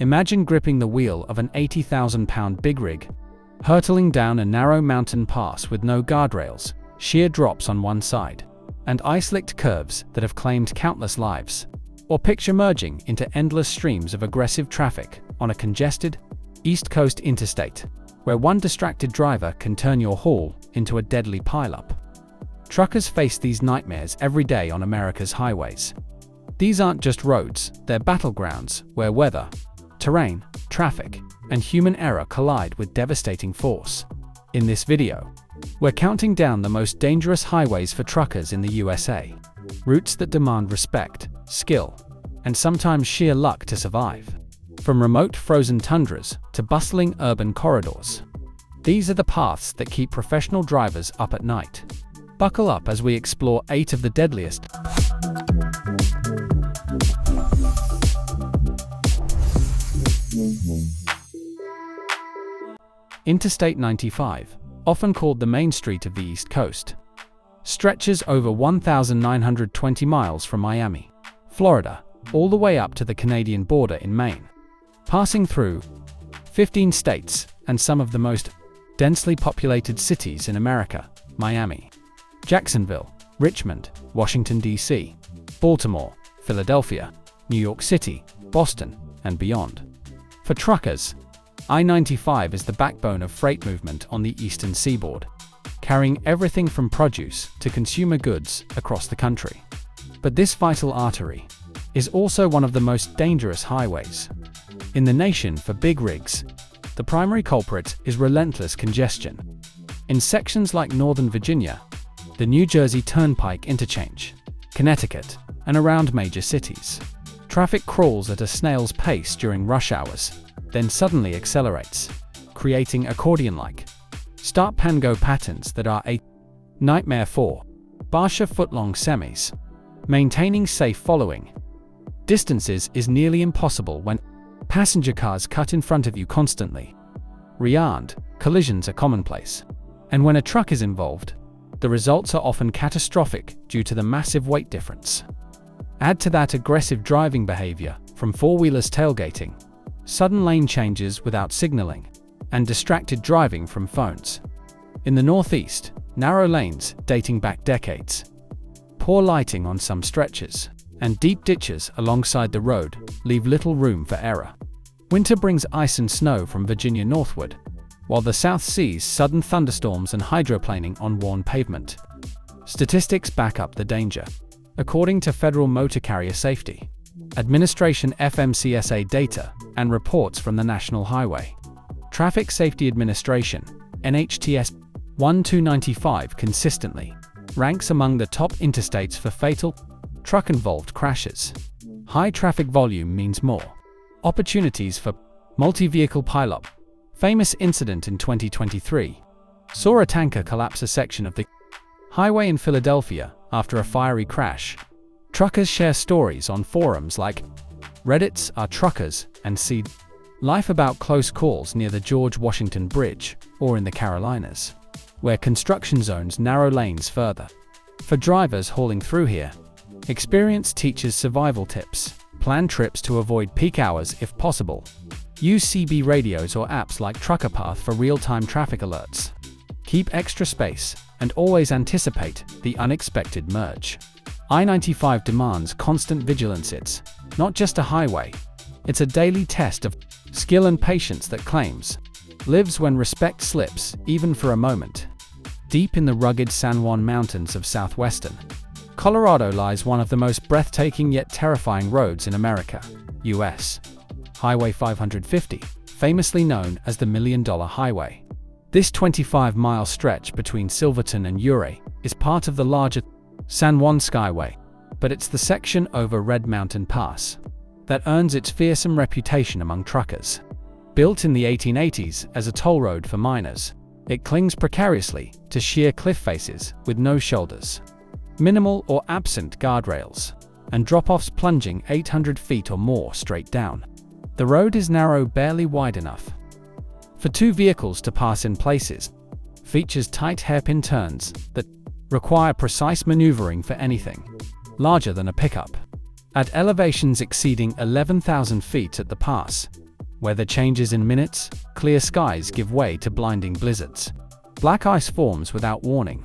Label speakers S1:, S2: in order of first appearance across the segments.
S1: Imagine gripping the wheel of an 80,000-pound big rig, hurtling down a narrow mountain pass with no guardrails, sheer drops on one side, and ice-licked curves that have claimed countless lives. Or picture merging into endless streams of aggressive traffic on a congested, East Coast interstate, where one distracted driver can turn your haul into a deadly pileup. Truckers face these nightmares every day on America's highways. These aren't just roads, they're battlegrounds where weather, terrain, traffic, and human error collide with devastating force. In this video, we're counting down the most dangerous highways for truckers in the USA. Routes that demand respect, skill, and sometimes sheer luck to survive. From remote frozen tundras to bustling urban corridors. These are the paths that keep professional drivers up at night. Buckle up as we explore 8 of the deadliest. Interstate 95, often called the Main Street of the East Coast, stretches over 1,920 miles from Miami, Florida, all the way up to the Canadian border in Maine, passing through 15 states and some of the most densely populated cities in America: Miami, Jacksonville, Richmond, Washington, D.C., Baltimore, Philadelphia, New York City, Boston, and beyond. For truckers, I-95 is the backbone of freight movement on the eastern seaboard, carrying everything from produce to consumer goods across the country. But this vital artery is also one of the most dangerous highways in the nation for big rigs. The primary culprit is relentless congestion. In sections like Northern Virginia, the New Jersey Turnpike interchange, Connecticut, and around major cities, traffic crawls at a snail's pace during rush hours, then suddenly accelerates, creating accordion-like start-pan-go patterns that are a nightmare for bar-foot-long semis. Maintaining safe following distances is nearly impossible when passenger cars cut in front of you constantly. Rear-end collisions are commonplace, and when a truck is involved, the results are often catastrophic due to the massive weight difference. Add to that aggressive driving behavior from four-wheelers tailgating, sudden lane changes without signaling, and distracted driving from phones. In the Northeast, narrow lanes dating back decades, poor lighting on some stretches, and deep ditches alongside the road leave little room for error. Winter brings ice and snow from Virginia northward, while the South sees sudden thunderstorms and hydroplaning on worn pavement. Statistics back up the danger. According to Federal Motor Carrier Safety Administration (FMCSA) data and reports from the National Highway Traffic Safety Administration (NHTS), 1295 consistently ranks among the top interstates for fatal truck-involved crashes. High traffic volume means more opportunities for multi-vehicle pileup. Famous incident in 2023 saw a tanker collapse a section of the highway in Philadelphia after a fiery crash. Truckers share stories on forums like Reddit's Are Truckers and See Life about close calls near the George Washington Bridge or in the Carolinas, where construction zones narrow lanes further. For drivers hauling through here, experience teaches survival tips. Plan trips to avoid peak hours if possible. Use CB radios or apps like TruckerPath for real-time traffic alerts. Keep extra space and always anticipate the unexpected merge. I-95 demands constant vigilance. It's not just a highway, it's a daily test of skill and patience that claims lives when respect slips, even for a moment. Deep in the rugged San Juan Mountains of southwestern Colorado lies one of the most breathtaking yet terrifying roads in America, US. Highway 550, famously known as the $1 Million Highway. This 25-mile stretch between Silverton and Ouray is part of the larger San Juan Skyway, but it's the section over Red Mountain Pass that earns its fearsome reputation among truckers. Built in the 1880s as a toll road for miners, it clings precariously to sheer cliff faces with no shoulders, minimal or absent guardrails, and drop-offs plunging 800 feet or more straight down. The road is narrow, barely wide enough for two vehicles to pass in places, features tight hairpin turns that require precise maneuvering for anything larger than a pickup. At elevations exceeding 11,000 feet at the pass, Weather changes in minutes, clear skies give way to blinding blizzards. Black ice forms without warning,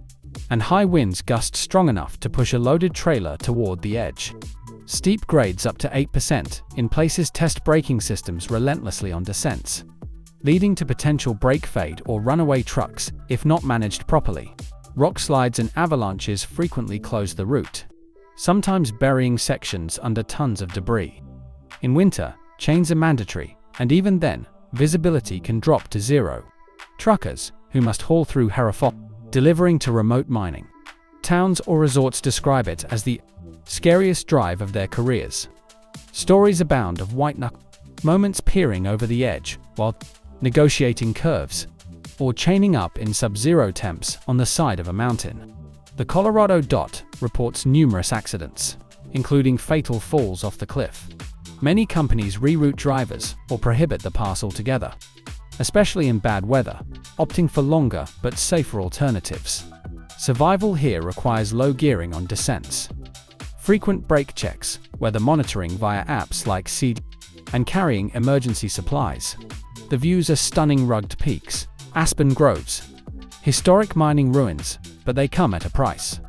S1: and high winds gust strong enough to push a loaded trailer toward the edge. Steep grades up to 8% in places test braking systems relentlessly on descents, leading to potential brake fade or runaway trucks if not managed properly. Rock slides and avalanches frequently close the route, sometimes burying sections under tons of debris. In winter, chains are mandatory, and even then, visibility can drop to zero. Truckers, who must haul through delivering to remote mining towns or resorts, describe it as the scariest drive of their careers. Stories abound of white-knuckle moments peering over the edge while negotiating curves, or chaining up in sub-zero temps on the side of a mountain. The Colorado Dot reports numerous accidents, including fatal falls off the cliff. Many companies reroute drivers or prohibit the pass altogether, especially in bad weather, opting for longer but safer alternatives. Survival here requires low gearing on descents, frequent brake checks, weather monitoring via apps like Seed, and carrying emergency supplies. The views are stunning: rugged peaks, aspen groves, historic mining ruins, but they come at a price.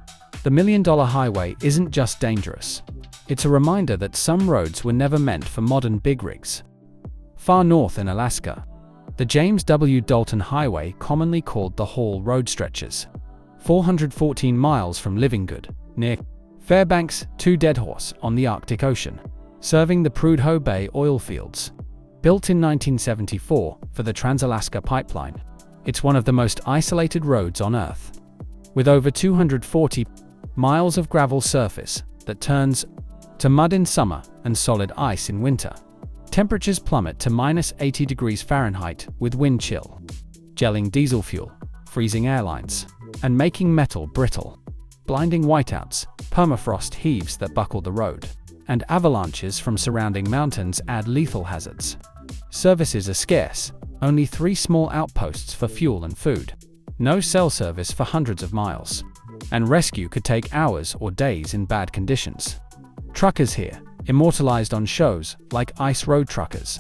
S1: The $1 Million Highway isn't just dangerous. It's a reminder that some roads were never meant for modern big rigs. Far north in Alaska, the James W. Dalton Highway, commonly called the Haul Road, stretches 414 miles from Livingood, near Fairbanks, to Deadhorse on the Arctic Ocean, serving the Prudhoe Bay oil fields. Built in 1974 for the Trans-Alaska Pipeline, it's one of the most isolated roads on Earth, with over 240 miles of gravel surface that turns to mud in summer and solid ice in winter. Temperatures plummet to -80 degrees Fahrenheit with wind chill, gelling diesel fuel, freezing airlines, and making metal brittle. Blinding whiteouts, permafrost heaves that buckle the road, and avalanches from surrounding mountains add lethal hazards. Services are scarce, only 3 small outposts for fuel and food, no cell service for hundreds of miles, and rescue could take hours or days in bad conditions. Truckers here, immortalized on shows like Ice Road Truckers,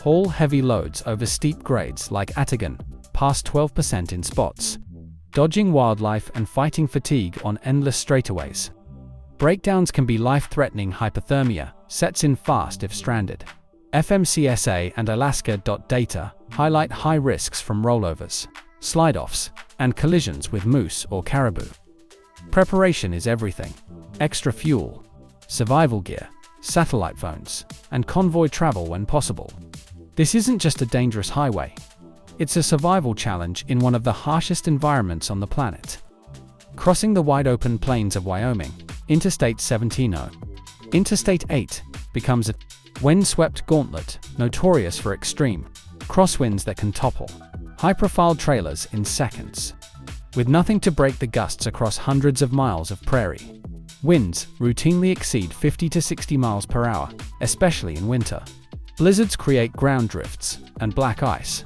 S1: haul heavy loads over steep grades like Atigun, past 12% in spots, dodging wildlife and fighting fatigue on endless straightaways. Breakdowns can be life-threatening. Hypothermia sets in fast if stranded. FMCSA and Alaska data highlight high risks from rollovers, slide-offs, and collisions with moose or caribou. Preparation is everything. Extra fuel, survival gear, satellite phones, and convoy travel when possible. This isn't just a dangerous highway. It's a survival challenge in one of the harshest environments on the planet. Crossing the wide-open plains of Wyoming, Interstate 17. Interstate 8 becomes a wind-swept gauntlet, notorious for extreme crosswinds that can topple high-profile trailers in seconds. With nothing to break the gusts across hundreds of miles of prairie, winds routinely exceed 50 to 60 miles per hour, especially in winter. Blizzards create ground drifts and black ice,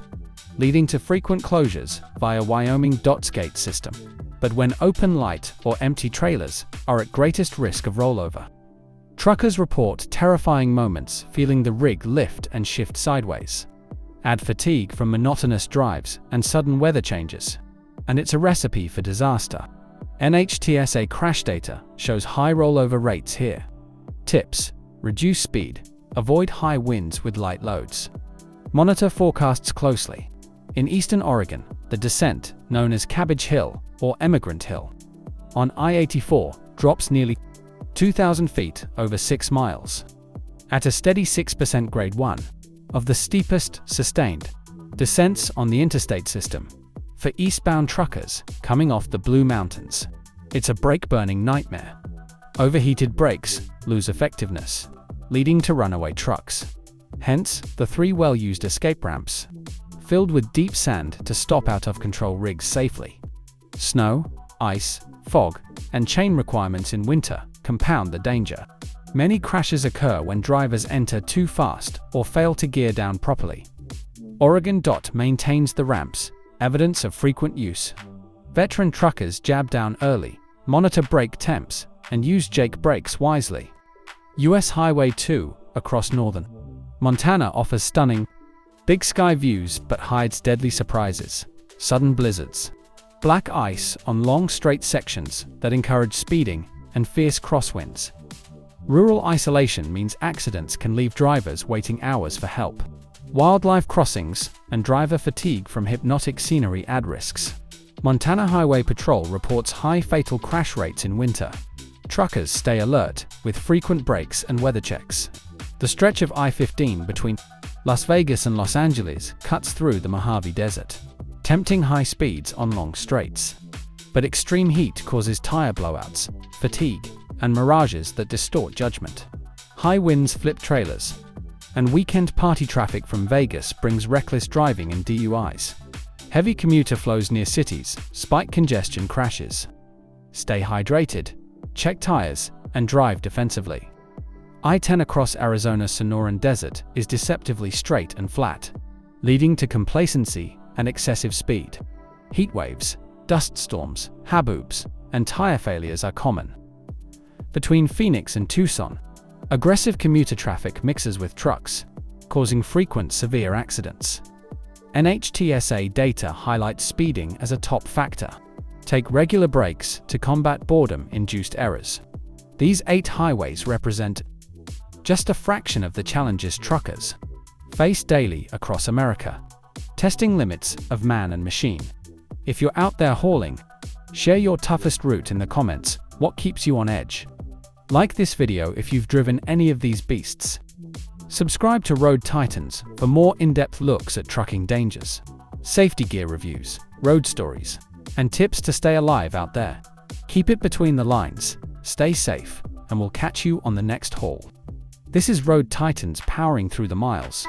S1: leading to frequent closures via Wyoming gate system. But when open light or empty trailers are at greatest risk of rollover, truckers report terrifying moments feeling the rig lift and shift sideways. Add fatigue from monotonous drives and sudden weather changes, and it's a recipe for disaster. NHTSA crash data shows high rollover rates here. Tips: reduce speed, avoid high winds with light loads. Monitor forecasts closely. In eastern Oregon, the descent, known as Cabbage Hill or Emigrant Hill, on I-84 drops nearly 2,000 feet over 6 miles, at a steady 6% grade 1, of the steepest sustained descents on the interstate system. For eastbound truckers coming off the Blue Mountains, it's a brake-burning nightmare. Overheated brakes lose effectiveness, leading to runaway trucks. Hence, the 3 well-used escape ramps, filled with deep sand to stop out-of-control rigs safely. Snow, ice, fog, and chain requirements in winter compound the danger. Many crashes occur when drivers enter too fast or fail to gear down properly. Oregon maintains the ramps, evidence of frequent use. Veteran truckers jab down early, monitor brake temps, and use Jake brakes wisely. US Highway 2, across northern Montana, offers stunning Big sky views but hides deadly surprises. Sudden blizzards. Black ice on long straight sections that encourage speeding and fierce crosswinds. Rural isolation means accidents can leave drivers waiting hours for help. Wildlife crossings and driver fatigue from hypnotic scenery add risks. Montana Highway Patrol reports high fatal crash rates in winter. Truckers stay alert with frequent brakes and weather checks. The stretch of I-15 between Las Vegas and Los Angeles cuts through the Mojave Desert, tempting high speeds on long straights. But extreme heat causes tire blowouts, fatigue, and mirages that distort judgment. High winds flip trailers, and weekend party traffic from Vegas brings reckless driving and DUIs. Heavy commuter flows near cities spike congestion crashes. Stay hydrated, check tires, and drive defensively. I-10 across Arizona's Sonoran Desert is deceptively straight and flat, leading to complacency and excessive speed. Heat waves, dust storms, haboobs, and tire failures are common. Between Phoenix and Tucson, aggressive commuter traffic mixes with trucks, causing frequent severe accidents. NHTSA data highlights speeding as a top factor. Take regular breaks to combat boredom-induced errors. These 8 highways represent just a fraction of the challenges truckers face daily across America, testing limits of man and machine. If you're out there hauling, share your toughest route in the comments. What keeps you on edge? Like this video if you've driven any of these beasts. Subscribe to Road Titans for more in-depth looks at trucking dangers, safety gear reviews, road stories, and tips to stay alive out there. Keep it between the lines, stay safe, and we'll catch you on the next haul. This is Road Titans powering through the miles.